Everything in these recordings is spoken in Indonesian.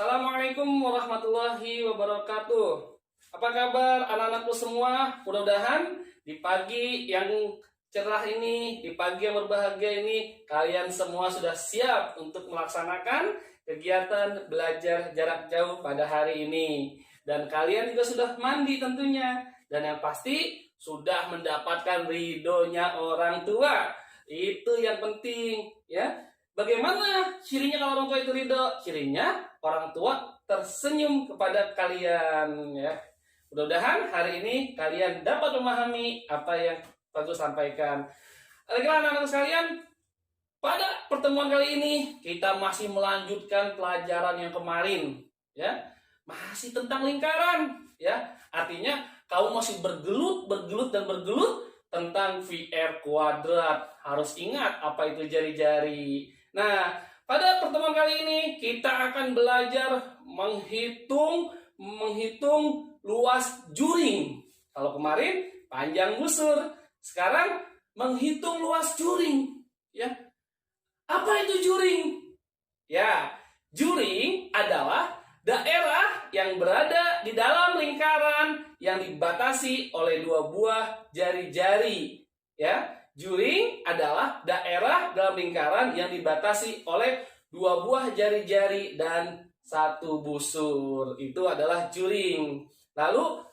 Assalamualaikum warahmatullahi wabarakatuh. Apa kabar anak-anakku semua? Mudah-mudahan di pagi yang cerah ini, di pagi yang berbahagia ini, kalian semua sudah siap untuk melaksanakan kegiatan belajar jarak jauh pada hari ini. Dan kalian juga sudah mandi tentunya. Dan yang pasti sudah mendapatkan ridhonya orang tua. Itu yang penting, ya. Bagaimana cirinya kalau orang tua itu ridho? Cirinya orang tua tersenyum kepada kalian, ya. Mudah-mudahan hari ini kalian dapat memahami apa yang Pak sampaikan. Baiklah anak-anak sekalian, pada pertemuan kali ini kita masih melanjutkan pelajaran yang kemarin, ya. Masih tentang lingkaran, ya. Artinya kamu masih bergelut tentang VR kuadrat. Harus ingat apa itu jari-jari. Nah, pada pertemuan kali ini kita akan belajar menghitung luas juring. Kalau kemarin panjang busur, sekarang menghitung luas juring. Ya, apa itu juring? Ya, juring adalah daerah yang berada di dalam lingkaran yang dibatasi oleh dua buah jari-jari. Ya. Juring adalah daerah dalam lingkaran yang dibatasi oleh dua buah jari-jari dan satu busur. Itu adalah juring. Lalu,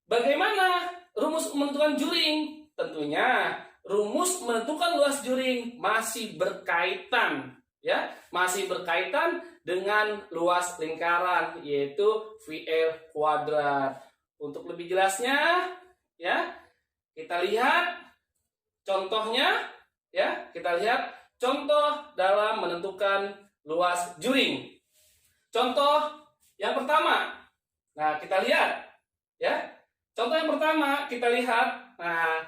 bagaimana rumus menentukan juring? Tentunya, rumus menentukan luas juring masih berkaitan, ya, masih berkaitan dengan luas lingkaran, yaitu VL kuadrat. Untuk lebih jelasnya, ya, kita lihat contohnya, ya, kita lihat contoh dalam menentukan luas juring. Contoh yang pertama, nah kita lihat, ya, contoh yang pertama kita lihat. Nah,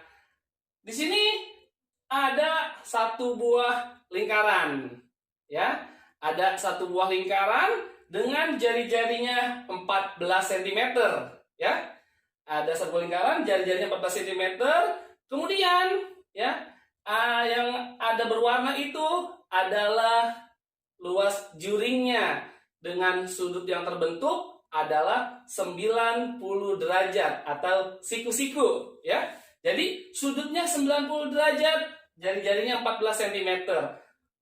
di sini ada satu buah lingkaran, ya, ada satu buah lingkaran dengan jari-jarinya 14 cm, ya, ada satu buah lingkaran jari-jarinya 14 cm, kemudian ya, yang ada berwarna itu adalah luas juringnya dengan sudut yang terbentuk adalah 90 derajat atau siku-siku, ya. Jadi sudutnya 90 derajat, jari-jarinya 14 cm.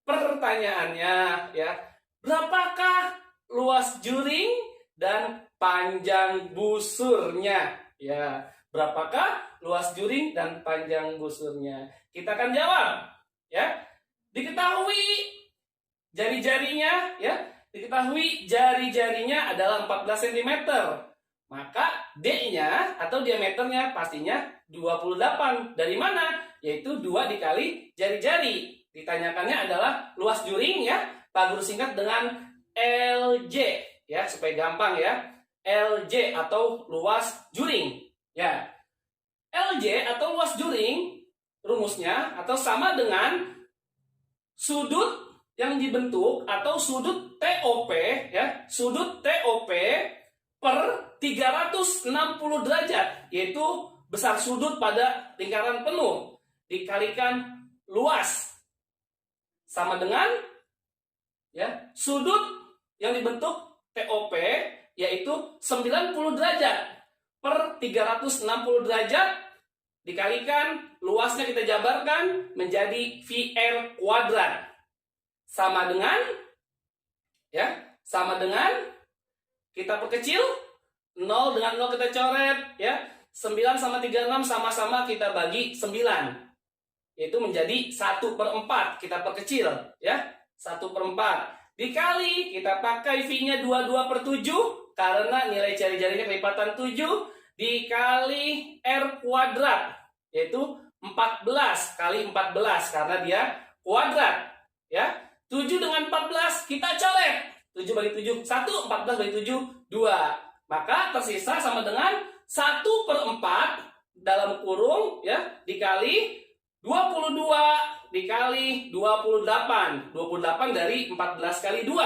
Pertanyaannya, ya, berapakah luas juring dan panjang busurnya? Ya, berapakah luas juring dan panjang busurnya? Kita akan jawab, ya. Diketahui jari-jarinya, ya. Diketahui jari-jarinya adalah 14 cm. Maka D-nya atau diameternya pastinya 28. Dari mana? Yaitu 2 dikali jari-jari. Ditanyakannya adalah luas juring, ya. Pak Guru singkat dengan LJ, ya, supaya gampang, ya. LJ atau luas juring. Ya, LJ atau luas juring rumusnya atau sama dengan sudut yang dibentuk atau sudut TOP, ya, sudut TOP per 360 derajat, yaitu besar sudut pada lingkaran penuh dikalikan luas sama dengan, ya, sudut yang dibentuk TOP yaitu 90 derajat per 360 derajat dikalikan luasnya kita jabarkan menjadi VR kuadrat. Sama dengan, ya, sama dengan kita perkecil 0 dengan 0 kita coret, ya. 9 sama 36 sama-sama kita bagi 9. Yaitu menjadi 1/4 kita perkecil, ya. 1/4 dikali kita pakai V-nya 22/7 karena nilai jari-jarinya kelipatan 7 dikali R kuadrat, yaitu 14 kali 14 karena dia kuadrat, ya. 7 dengan 14 kita coret. 7 bagi 7 1, 14 bagi 7 2. Maka tersisa sama dengan 1/4 dalam kurung, ya, dikali 22 dikali 28. 28 dari 14 kali 2.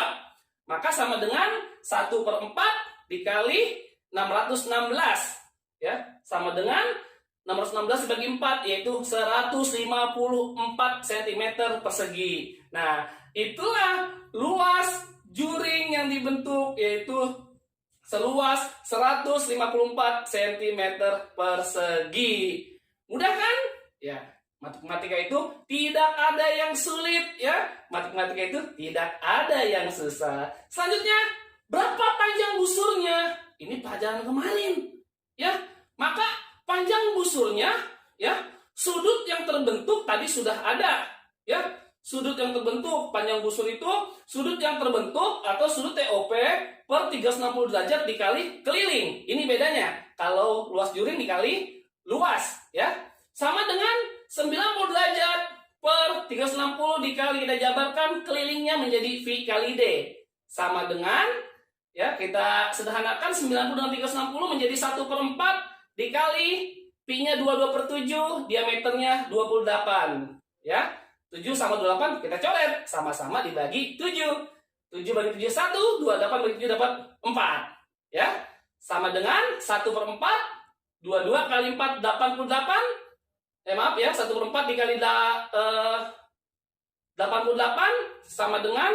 Maka sama dengan 1/4 dikali 616. Ya, sama dengan 616 dibagi 4, yaitu 154 cm persegi. Nah, itulah luas juring yang dibentuk yaitu seluas 154 cm persegi. Mudah kan? Ya, matematika itu tidak ada yang sulit ya. Matematika itu tidak ada yang susah. Selanjutnya, berapa panjang busurnya? Ini pelajaran kemarin. Ya, maka panjang busurnya ya, sudut yang terbentuk tadi sudah ada ya. Sudut yang terbentuk, panjang busur itu sudut yang terbentuk atau sudut TOP per 360 derajat dikali keliling. Ini bedanya. Kalau luas juring dikali luas ya. Sama dengan 90 derajat per 360 dikali, kita jabarkan kelilingnya menjadi V kali D. Sama dengan ya, kita sederhanakan 90 dengan 360 menjadi 1/4 dikali pi-nya 22 per 7, diameternya 28 ya. 7 sama 28 kita coret, sama-sama dibagi 7. 7 bagi 7 1, 28 bagi 7 dapat 4 ya. Sama dengan 1/4, 22 kali 4 88. Maaf ya, 1/4 dikali 88 sama dengan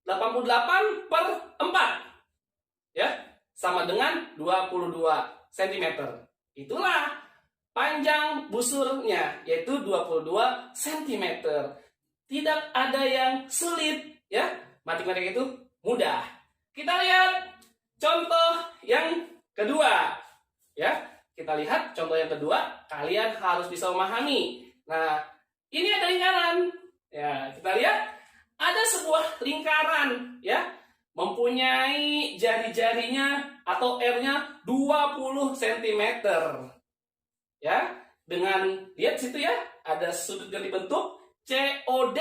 88 per 4 ya, sama dengan 22 cm. Itulah panjang busurnya, yaitu 22 cm. Tidak ada yang sulit ya. Matematika itu mudah. Kita lihat contoh yang kedua ya. Kita lihat contoh yang kedua, kalian harus bisa memahami. Nah, ini ada lingkaran. Ya, kita lihat ada sebuah lingkaran ya, mempunyai jari-jarinya atau R-nya 20 cm. Ya, dengan lihat situ ya, ada sudut yang dibentuk COD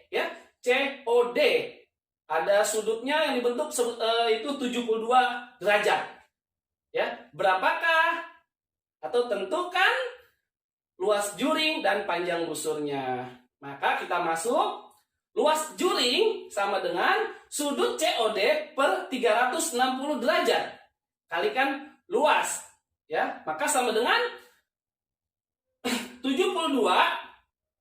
ya, COD. Ada sudutnya yang dibentuk itu 72 derajat. Ya, berapakah atau tentukan luas juring dan panjang busurnya. Maka kita masuk, luas juring sama dengan sudut COD per 360 derajat kalikan luas ya, maka sama dengan 72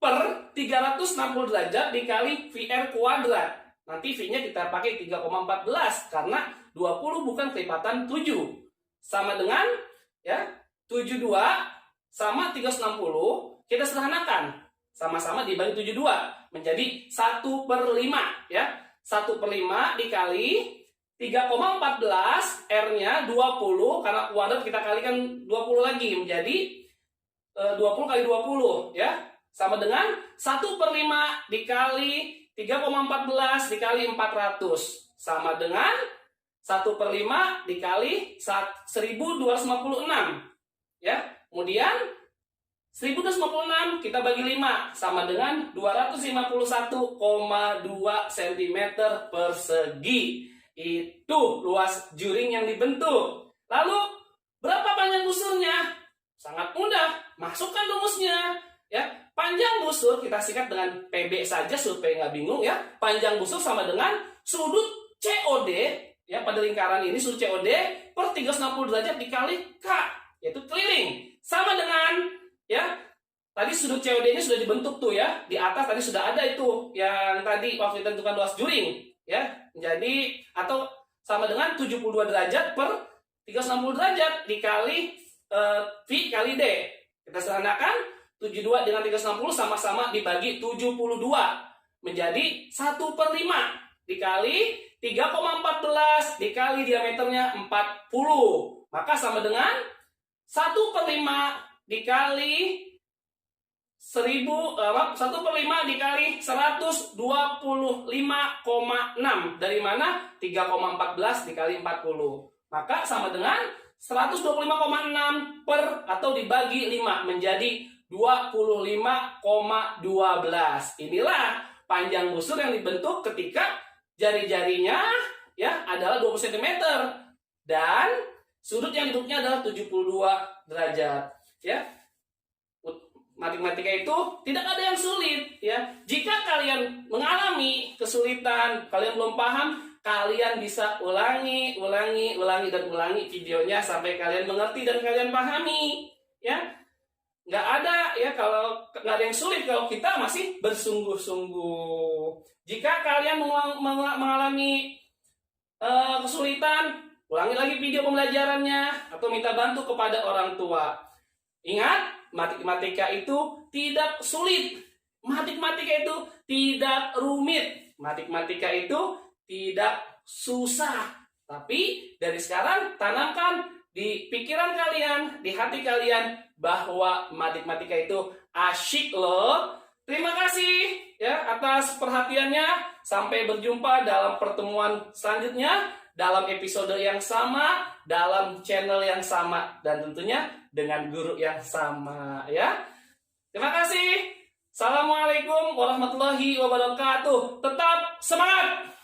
per 360 derajat dikali VR kuadrat. Nanti V-nya kita pakai 3,14 karena 20 bukan kelipatan 7. Sama dengan ya, 72 sama 360 kita sederhanakan. Sama-sama dibagi 72 menjadi 1/5 ya. 1/5 dikali 3,14, R-nya 20 karena kuadrat kita kalikan 20 lagi menjadi 20 kali 20 ya, sama dengan 1/5 dikali 3,14 dikali 400 sama dengan 1/5 dikali 1256 ya. Kemudian 1256 kita bagi 5 sama dengan 251,2 cm persegi. Itu luas juring yang dibentuk. Lalu berapa panjang busurnya? Sangat mudah, masukkan rumusnya ya. Panjang busur kita sikat dengan PB saja supaya nggak bingung ya. Panjang busur sama dengan sudut COD ya, pada lingkaran ini sudut COD per 360 derajat dikali K, yaitu keliling. Sama dengan ya, tadi sudut COD ini sudah dibentuk tuh ya. Di atas tadi sudah ada itu yang tadi waktu ditentukan luas juring ya. Jadi atau sama dengan 72 derajat per 360 derajat dikali V kali D. Kita sederhanakan 72 dengan 360 sama-sama dibagi 72 menjadi 1/5 dikali 3,14 dikali diameternya 40. Maka sama dengan 1/5 dikali 1/5 dikali 125,6. Dari mana? 3,14 dikali 40. Maka sama dengan 125,6 per atau dibagi 5 menjadi 25,12. Inilah panjang busur yang dibentuk ketika jari-jarinya ya adalah 20 cm dan sudut yang dibentuknya adalah 72 derajat ya. Matematika itu tidak ada yang sulit ya. Jika kalian mengalami kesulitan, kalian belum paham, kalian bisa ulangi videonya sampai kalian mengerti dan kalian pahami ya. Nggak ada ya, kalau nggak ada yang sulit kalau kita masih bersungguh-sungguh. Jika kalian mengalami kesulitan, ulangi lagi video pembelajarannya atau minta bantu kepada orang tua. Ingat, matematika itu tidak sulit. Matematika itu tidak rumit. Matematika itu tidak susah. Tapi dari sekarang tanamkan di pikiran kalian, di hati kalian bahwa matematika itu asyik loh. Terima kasih ya atas perhatiannya. Sampai berjumpa dalam pertemuan selanjutnya, dalam episode yang sama, dalam channel yang sama, dan tentunya dengan guru yang sama ya. Terima kasih. Assalamualaikum warahmatullahi wabarakatuh. Tetap semangat.